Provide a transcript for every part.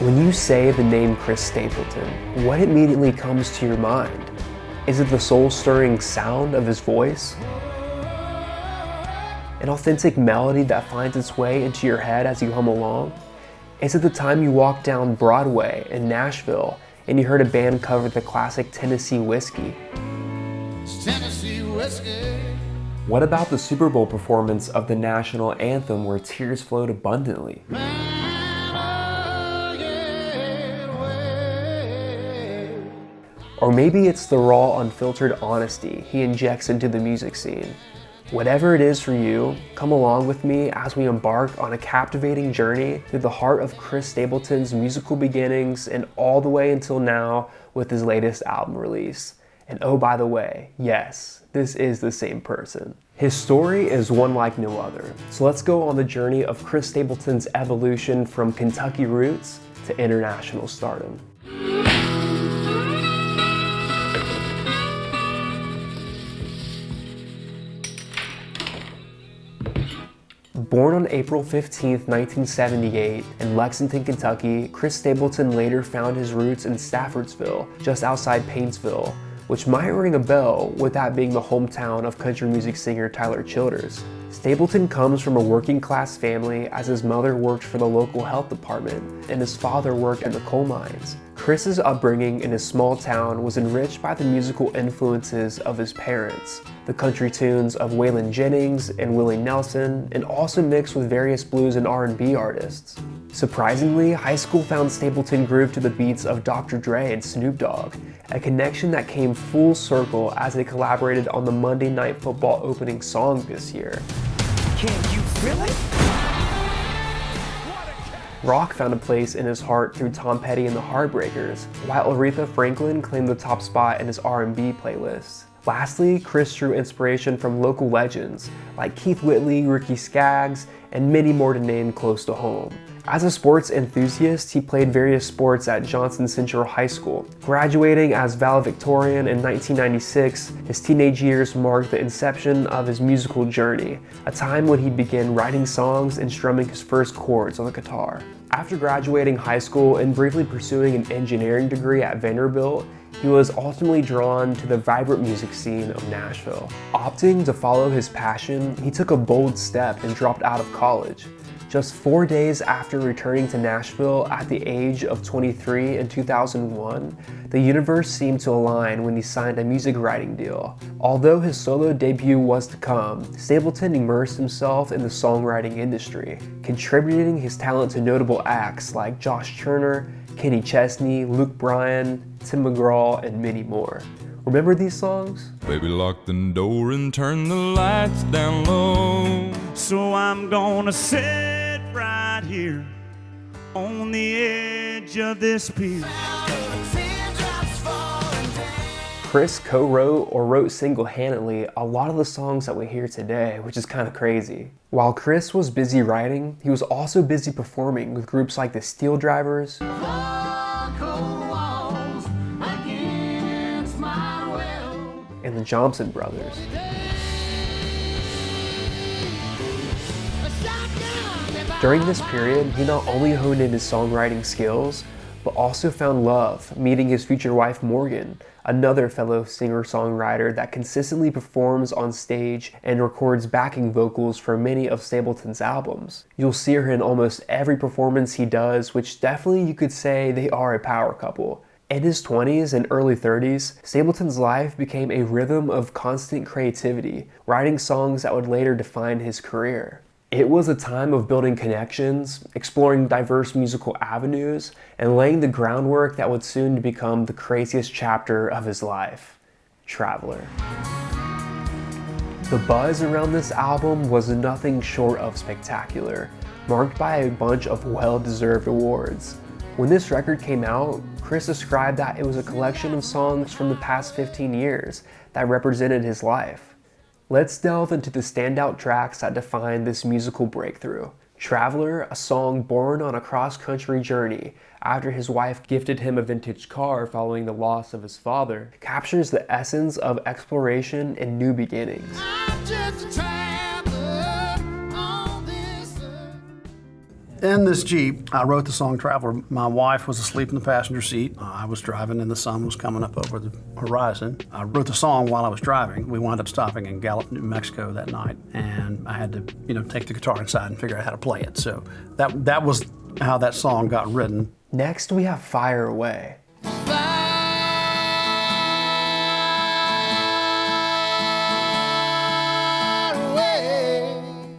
When you say the name Chris Stapleton, what immediately comes to your mind? Is it the soul-stirring sound of his voice? An authentic melody that finds its way into your head as you hum along? Is it the time you walked down Broadway in Nashville and you heard a band cover the classic Tennessee Whiskey? Tennessee Whiskey. What about the Super Bowl performance of the national anthem where tears flowed abundantly? Or maybe it's the raw, unfiltered honesty he injects into the music scene. Whatever it is for you, come along with me as we embark on a captivating journey through the heart of Chris Stapleton's musical beginnings and all the way until now with his latest album release. And oh, by the way, yes, this is the same person. His story is one like no other. So let's go on the journey of Chris Stapleton's evolution from Kentucky roots to international stardom. Born on April 15, 1978 in Lexington, Kentucky, Chris Stapleton later found his roots in Staffordsville, just outside Paintsville, which might ring a bell with that being the hometown of country music singer Tyler Childers. Stapleton comes from a working class family as his mother worked for the local health department and his father worked in the coal mines. Chris's upbringing in his small town was enriched by the musical influences of his parents, the country tunes of Waylon Jennings and Willie Nelson, and also mixed with various blues and R&B artists. Surprisingly, high school found Stapleton groove to the beats of Dr. Dre and Snoop Dogg, a connection that came full circle as they collaborated on the Monday Night Football opening song this year. Can you feel it? Rock found a place in his heart through Tom Petty and the Heartbreakers, while Aretha Franklin claimed the top spot in his R&B playlist. Lastly, Chris drew inspiration from local legends like Keith Whitley, Ricky Skaggs, and many more to name close to home. As a sports enthusiast, he played various sports at Johnson Central High School. Graduating as valedictorian in 1996, his teenage years marked the inception of his musical journey, a time when he began writing songs and strumming his first chords on the guitar. After graduating high school and briefly pursuing an engineering degree at Vanderbilt, he was ultimately drawn to the vibrant music scene of Nashville. Opting to follow his passion, he took a bold step and dropped out of college. Just 4 days after returning to Nashville at the age of 23 in 2001, the universe seemed to align when he signed a music writing deal. Although his solo debut was to come, Stapleton immersed himself in the songwriting industry, contributing his talent to notable acts like Josh Turner, Kenny Chesney, Luke Bryan, Tim McGraw, and many more. Remember these songs? Baby, lock the door and turn the lights down low. So I'm gonna sit right here on the edge of this pier. Chris co-wrote or wrote single-handedly a lot of the songs that we hear today, which is kind of crazy. While Chris was busy writing, he was also busy performing with groups like the Steel Drivers, and the Johnson Brothers. During this period, he not only honed in his songwriting skills, but also found love, meeting his future wife Morgan, another fellow singer-songwriter that consistently performs on stage and records backing vocals for many of Stapleton's albums. You'll see her in almost every performance he does, which definitely you could say they are a power couple. In his 20s and early 30s, Stapleton's life became a rhythm of constant creativity, writing songs that would later define his career. It was a time of building connections, exploring diverse musical avenues, and laying the groundwork that would soon become the craziest chapter of his life, Traveler. The buzz around this album was nothing short of spectacular, marked by a bunch of well-deserved awards. When this record came out, Chris described that it was a collection of songs from the past 15 years that represented his life. Let's delve into the standout tracks that define this musical breakthrough. Traveler, a song born on a cross-country journey after his wife gifted him a vintage car following the loss of his father, captures the essence of exploration and new beginnings. In this Jeep, I wrote the song Traveler. My wife was asleep in the passenger seat. I was driving and the sun was coming up over the horizon. I wrote the song while I was driving. We wound up stopping in Gallup, New Mexico that night, and I had to, take the guitar inside and figure out how to play it. So that was how that song got written. Next, we have Fire Away.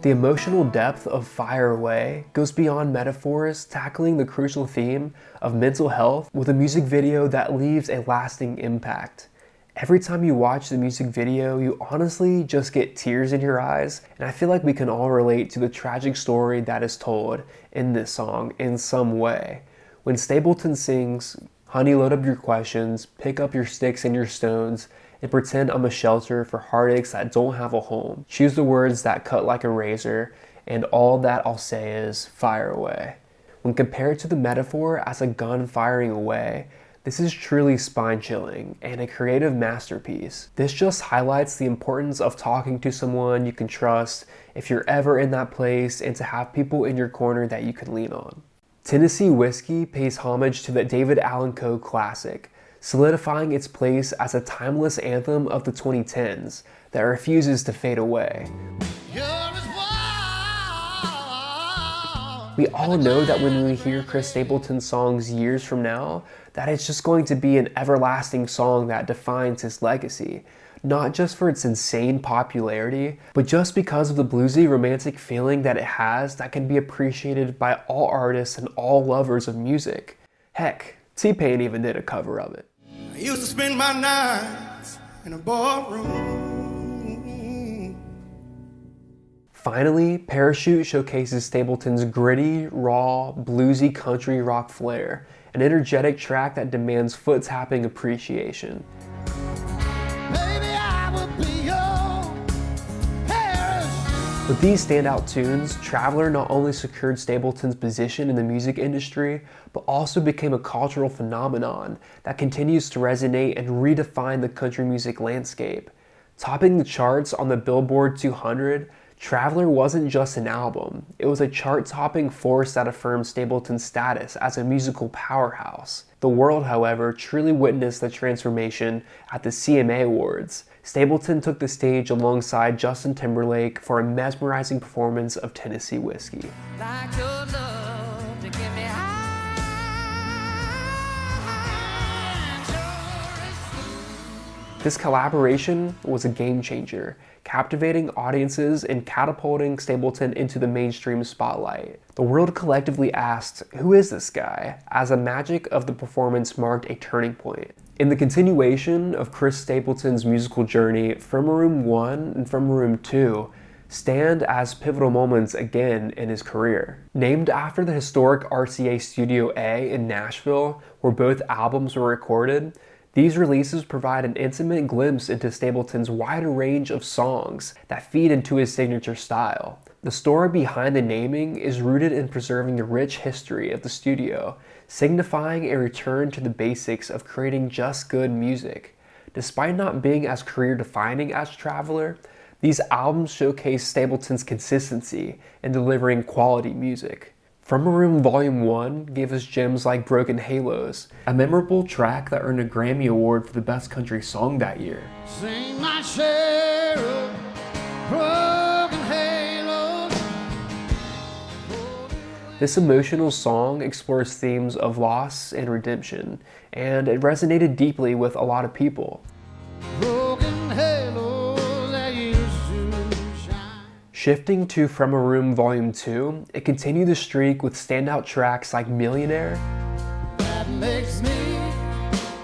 The emotional depth of Fire Away goes beyond metaphors, tackling the crucial theme of mental health with a music video that leaves a lasting impact. Every time you watch the music video, you honestly just get tears in your eyes, and I feel like we can all relate to the tragic story that is told in this song in some way. When Stapleton sings, "Honey, load up your questions, pick up your sticks and your stones, and pretend I'm a shelter for heartaches that don't have a home. Choose the words that cut like a razor, and all that I'll say is fire away." When compared to the metaphor as a gun firing away, this is truly spine-chilling and a creative masterpiece. This just highlights the importance of talking to someone you can trust if you're ever in that place, and to have people in your corner that you can lean on. Tennessee Whiskey pays homage to the David Allan Coe classic, solidifying its place as a timeless anthem of the 2010s that refuses to fade away. We all know that when we hear Chris Stapleton songs years from now, that it's just going to be an everlasting song that defines his legacy, not just for its insane popularity, but just because of the bluesy romantic feeling that it has that can be appreciated by all artists and all lovers of music. Heck, T-Pain even did a cover of it. I used to spend my nights in a ballroom. Finally, Parachute showcases Stapleton's gritty, raw, bluesy country rock flair, an energetic track that demands foot-tapping appreciation. With these standout tunes, Traveler not only secured Stapleton's position in the music industry, but also became a cultural phenomenon that continues to resonate and redefine the country music landscape. Topping the charts on the Billboard 200, Traveler wasn't just an album, it was a chart-topping force that affirmed Stapleton's status as a musical powerhouse. The world, however, truly witnessed the transformation at the CMA Awards. Stapleton took the stage alongside Justin Timberlake for a mesmerizing performance of Tennessee Whiskey. Like your love to get me high. This collaboration was a game changer, captivating audiences and catapulting Stapleton into the mainstream spotlight. The world collectively asked, "Who is this guy?" as the magic of the performance marked a turning point. In the continuation of Chris Stapleton's musical journey, From Room 1 and From Room 2 stand as pivotal moments again in his career. Named after the historic RCA Studio A in Nashville, where both albums were recorded, these releases provide an intimate glimpse into Stapleton's wide range of songs that feed into his signature style. The story behind the naming is rooted in preserving the rich history of the studio, signifying a return to the basics of creating just good music. Despite not being as career-defining as Traveler, these albums showcase Stapleton's consistency in delivering quality music. From a Room Volume 1 gave us gems like Broken Halos, a memorable track that earned a Grammy Award for the Best Country Song that year. Sing my share of broken halos. This emotional song explores themes of loss and redemption, and it resonated deeply with a lot of people. Broken halos that used to shine. Shifting to From a Room Volume 2, it continued the streak with standout tracks like Millionaire, That makes me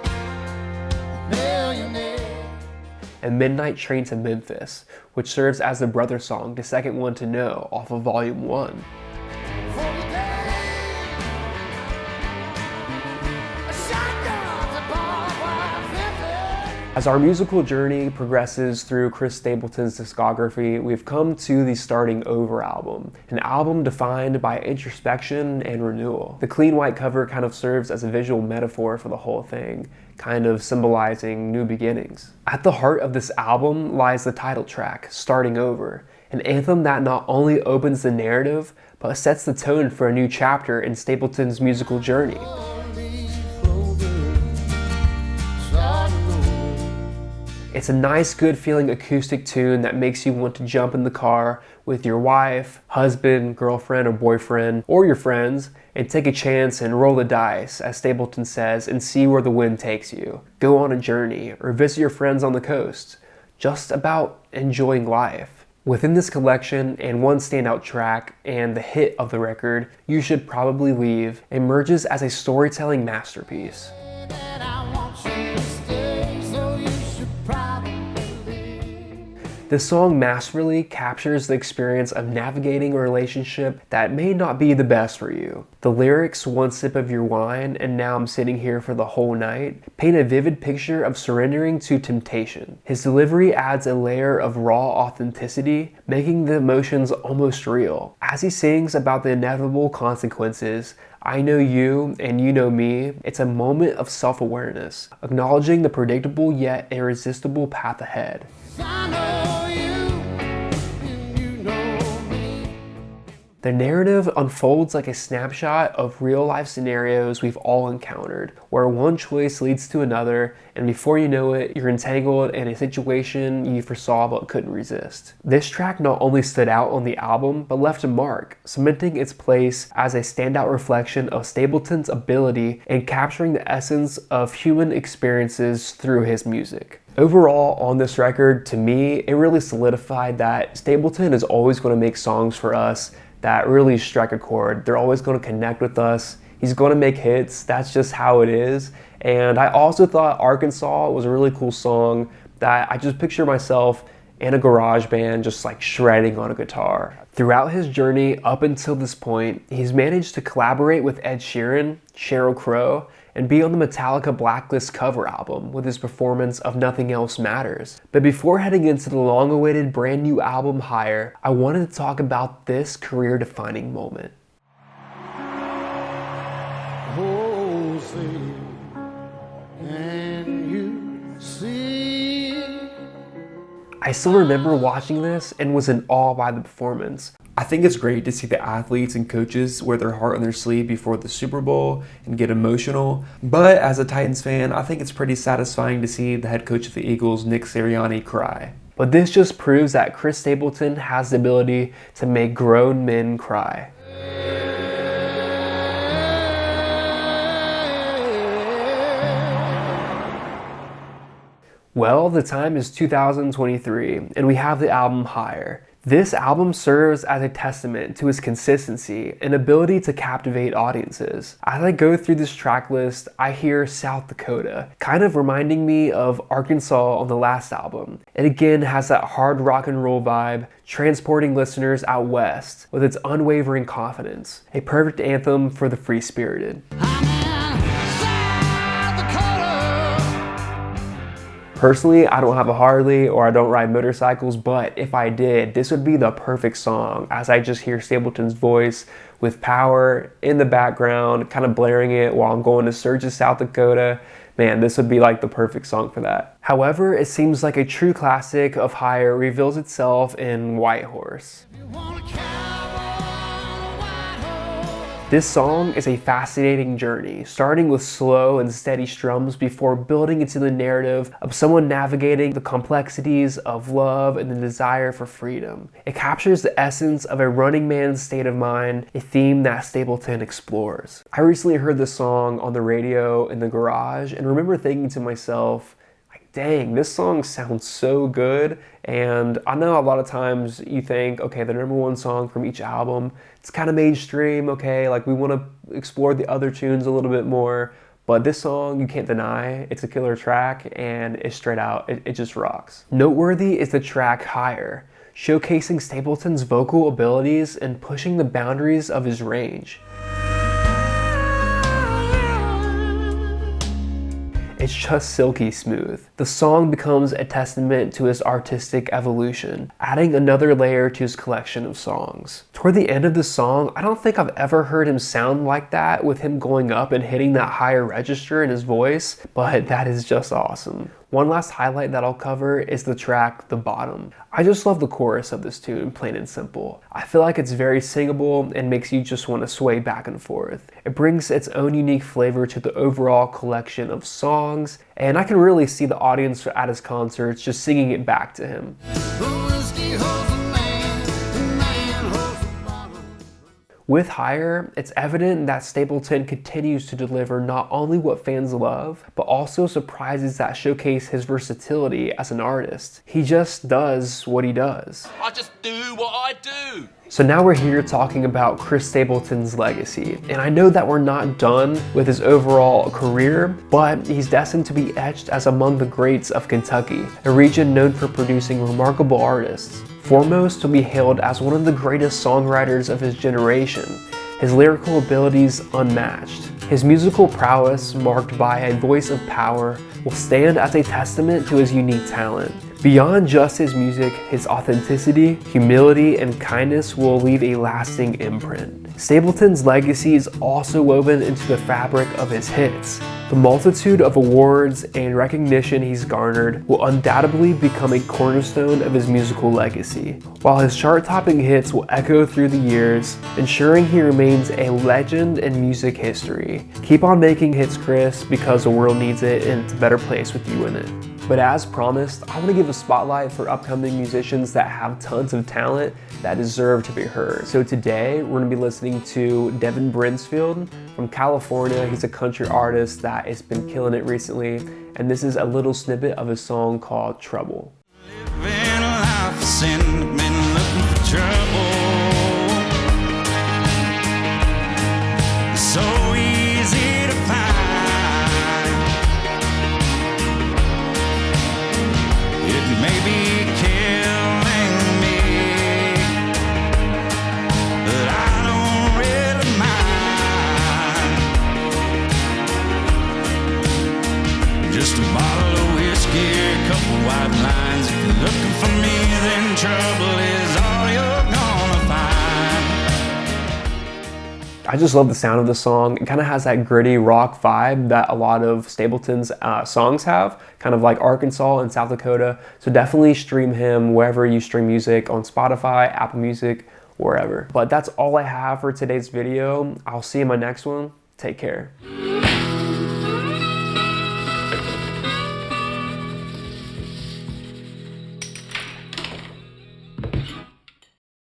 a millionaire. and Midnight Train to Memphis, which serves as the brother song to Second One to Know off of Volume 1. For the day, a shotgun's a barbed wire fence. As our musical journey progresses through Chris Stapleton's discography, we've come to the Starting Over album, an album defined by introspection and renewal. The clean white cover kind of serves as a visual metaphor for the whole thing, kind of symbolizing new beginnings. At the heart of this album lies the title track, Starting Over, an anthem that not only opens the narrative, but sets the tone for a new chapter in Stapleton's musical journey. It's a nice, good feeling acoustic tune that makes you want to jump in the car with your wife, husband, girlfriend, or boyfriend, or your friends, and take a chance and roll the dice, as Stapleton says, and see where the wind takes you. Go on a journey, or visit your friends on the coast. Just about enjoying life. Within this collection, and one standout track, and the hit of the record, You Should Probably Leave, emerges as a storytelling masterpiece. This song masterfully captures the experience of navigating a relationship that may not be the best for you. The lyrics, "One sip of your wine, and now I'm sitting here for the whole night," paint a vivid picture of surrendering to temptation. His delivery adds a layer of raw authenticity, making the emotions almost real. As he sings about the inevitable consequences, "I know you and you know me," it's a moment of self-awareness, acknowledging the predictable yet irresistible path ahead. The narrative unfolds like a snapshot of real-life scenarios we've all encountered, where one choice leads to another, and before you know it, you're entangled in a situation you foresaw but couldn't resist. This track not only stood out on the album, but left a mark, cementing its place as a standout reflection of Stapleton's ability in capturing the essence of human experiences through his music. Overall, on this record, to me, it really solidified that Stapleton is always going to make songs for us that really strike a chord. They're always going to connect with us. He's going to make hits. That's just how it is. And I also thought Arkansas was a really cool song that I just picture myself in a garage band just like shredding on a guitar. Throughout his journey up until this point, he's managed to collaborate with Ed Sheeran, Sheryl Crow, and be on the Metallica Blacklist cover album with his performance of Nothing Else Matters. But before heading into the long-awaited brand new album Higher, I wanted to talk about this career-defining moment. I still remember watching this and was in awe by the performance. I think it's great to see the athletes and coaches wear their heart on their sleeve before the Super Bowl and get emotional. But as a Titans fan, I think it's pretty satisfying to see the head coach of the Eagles, Nick Sirianni, cry. But this just proves that Chris Stapleton has the ability to make grown men cry. Well, the time is 2023, and we have the album Higher. This album serves as a testament to his consistency and ability to captivate audiences. As I go through this track list, I hear South Dakota, kind of reminding me of Arkansas on the last album. It again has that hard rock and roll vibe, transporting listeners out west with its unwavering confidence. A perfect anthem for the free-spirited. Personally, I don't have a Harley or I don't ride motorcycles, but if I did, this would be the perfect song as I just hear Stapleton's voice with power in the background, kind of blaring it while I'm going to Sturgis, South Dakota. Man, this would be like the perfect song for that. However, it seems like a true classic of Higher reveals itself in White Horse. This song is a fascinating journey, starting with slow and steady strums before building into the narrative of someone navigating the complexities of love and the desire for freedom. It captures the essence of a running man's state of mind, a theme that Stapleton explores. I recently heard this song on the radio in the garage and remember thinking to myself, dang, this song sounds so good. And I know a lot of times you think, okay, the number one song from each album, it's kind of mainstream, okay, like we want to explore the other tunes a little bit more. But this song, you can't deny, it's a killer track and it's straight out, it just rocks. Noteworthy is the track Higher, showcasing Stapleton's vocal abilities and pushing the boundaries of his range. It's just silky smooth. The song becomes a testament to his artistic evolution, adding another layer to his collection of songs. Toward the end of the song, I don't think I've ever heard him sound like that with him going up and hitting that higher register in his voice, but that is just awesome. One last highlight that I'll cover is the track The Bottom. I just love the chorus of this tune, plain and simple. I feel like it's very singable and makes you just want to sway back and forth. It brings its own unique flavor to the overall collection of songs, and I can really see the audience at his concerts just singing it back to him. With Higher, it's evident that Stapleton continues to deliver not only what fans love, but also surprises that showcase his versatility as an artist. He just does what he does. I just do what I do. So now we're here talking about Chris Stapleton's legacy, and I know that we're not done with his overall career, but he's destined to be etched as among the greats of Kentucky, a region known for producing remarkable artists. Foremost to be hailed as one of the greatest songwriters of his generation, his lyrical abilities unmatched. His musical prowess, marked by a voice of power, will stand as a testament to his unique talent. Beyond just his music, his authenticity, humility, and kindness will leave a lasting imprint. Stapleton's legacy is also woven into the fabric of his hits. The multitude of awards and recognition he's garnered will undoubtedly become a cornerstone of his musical legacy, while his chart-topping hits will echo through the years, ensuring he remains a legend in music history. Keep on making hits, Chris, because the world needs it and it's a better place with you in it. But as promised, I want to give a spotlight for upcoming musicians that have tons of talent that deserve to be heard. So today, we're going to be listening to Devin Brinsfield from California. He's a country artist that has been killing it recently, and this is a little snippet of a song called Trouble. Living life of sin, been looking for trouble. So easy to find. It may be killing me, but I don't really mind. Just a bottle of whiskey, a couple white lines. If you're looking for me, then trouble is all you're gonna find. I just love the sound of the song. It kind of has that gritty rock vibe that a lot of Stapleton's songs have, kind of like Arkansas and South Dakota. So definitely stream him wherever you stream music, on Spotify, Apple Music, wherever. But that's all I have for today's video. I'll see you in my next one. Take care.